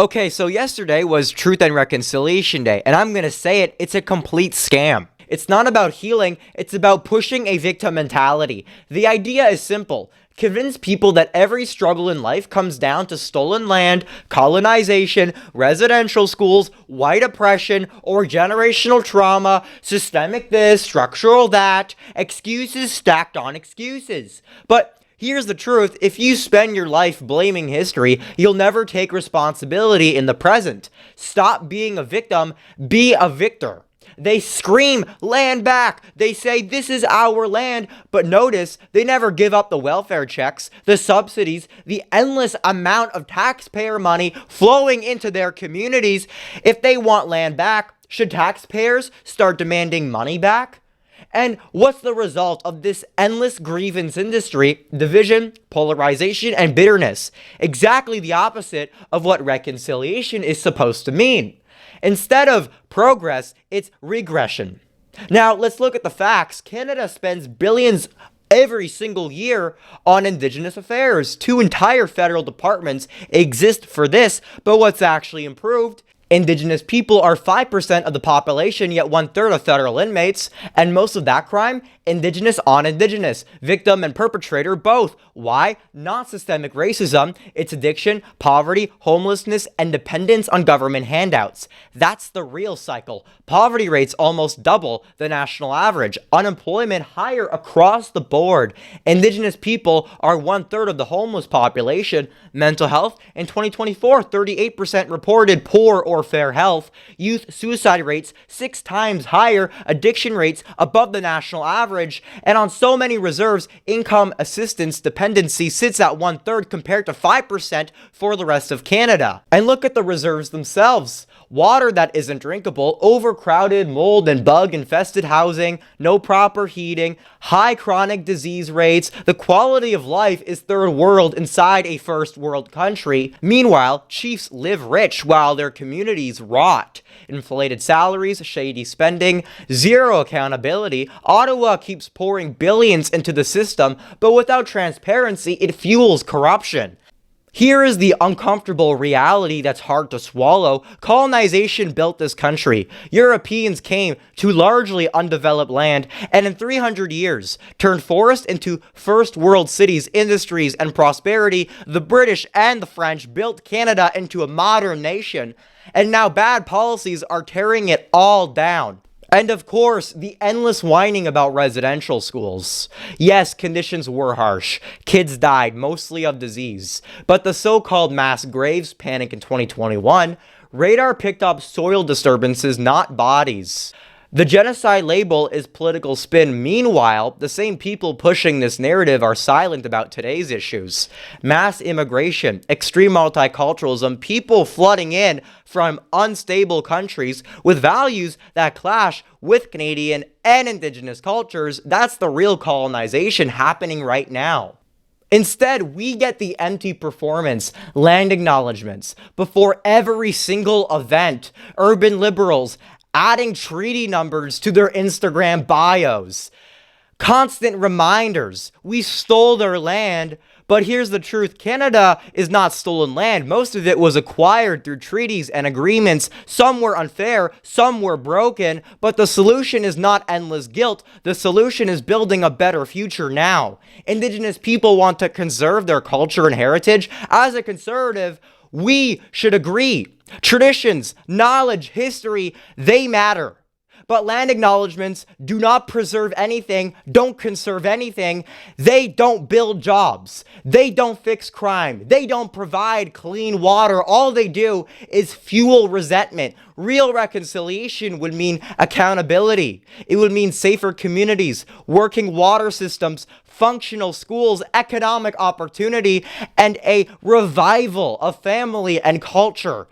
Okay, so yesterday was Truth and Reconciliation Day, and I'm gonna say it, it's a complete scam. It's not about healing, it's about pushing a victim mentality. The idea is simple. Convince people that every struggle in life comes down to stolen land, colonization, residential schools, white oppression, or generational trauma, systemic this, structural that, excuses stacked on excuses. But here's the truth, if you spend your life blaming history, you'll never take responsibility in the present. Stop being a victim, be a victor. They scream, land back. They say, this is our land. But notice, they never give up the welfare checks, the subsidies, the endless amount of taxpayer money flowing into their communities. If they want land back, should taxpayers start demanding money back? And what's the result of this endless grievance industry? Division, polarization, and bitterness. Exactly the opposite of what reconciliation is supposed to mean. Instead of progress, it's regression. Now, let's look at the facts. Canada spends billions every single year on Indigenous affairs. 2 entire federal departments exist for this, but what's actually improved? Indigenous people are 5% of the population, yet 1/3 of federal inmates, and most of that crime, Indigenous on Indigenous, victim and perpetrator both. Why? Not systemic racism, it's addiction, poverty, homelessness, and dependence on government handouts. That's the real cycle. Poverty rates almost double the national average, unemployment higher across the board. Indigenous people are 1/3 of the homeless population. Mental health, in 2024, 38% reported poor or fair health. Youth suicide rates 6 times higher, addiction rates above the national average, and on so many reserves, income assistance dependency sits at 1/3 compared to 5% for the rest of Canada. And look at the reserves themselves. Water that isn't drinkable, overcrowded, mold and bug infested housing, no proper heating, high chronic disease rates. The quality of life is third world inside a first world country. Meanwhile, chiefs live rich while their communities rot. Inflated salaries, shady spending, zero accountability. Ottawa keeps pouring billions into the system, but without transparency, it fuels corruption. Here is the uncomfortable reality that's hard to swallow. Colonization built this country. Europeans came to largely undeveloped land and in 300 years turned forest into first world cities, industries, and prosperity. The British and the French built Canada into a modern nation, and now bad policies are tearing it all down. And of course, the endless whining about residential schools. Yes, conditions were harsh. Kids died, mostly of disease. But the so-called mass graves panic in 2021, radar picked up soil disturbances, not bodies. The genocide label is political spin. Meanwhile, the same people pushing this narrative are silent about today's issues. Mass immigration, extreme multiculturalism, people flooding in from unstable countries with values that clash with Canadian and Indigenous cultures. That's the real colonization happening right now. Instead, we get the empty performance, land acknowledgements, before every single event. Urban liberals adding treaty numbers to their Instagram bios. Constant reminders, we stole their land. But here's the truth, Canada is not stolen land. Most of it was acquired through treaties and agreements. Some were unfair, some were broken, but the solution is not endless guilt. The solution is building a better future now. Indigenous people want to conserve their culture and heritage. As a conservative, we should agree. Traditions, knowledge, history, they matter. But land acknowledgements do not preserve anything, don't conserve anything. They don't build jobs. They don't fix crime. They don't provide clean water. All they do is fuel resentment. Real reconciliation would mean accountability. It would mean safer communities, working water systems, functional schools, economic opportunity, and a revival of family and culture.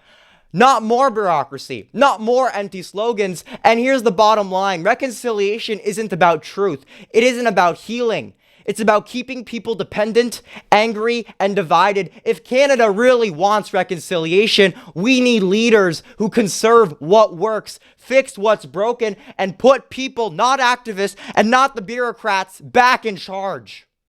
Not more bureaucracy, not more empty slogans. And here's the bottom line. Reconciliation isn't about truth. It isn't about healing. It's about keeping people dependent, angry, and divided. If Canada really wants reconciliation, we need leaders who conserve what works, fix what's broken, and put people, not activists, and not the bureaucrats, back in charge.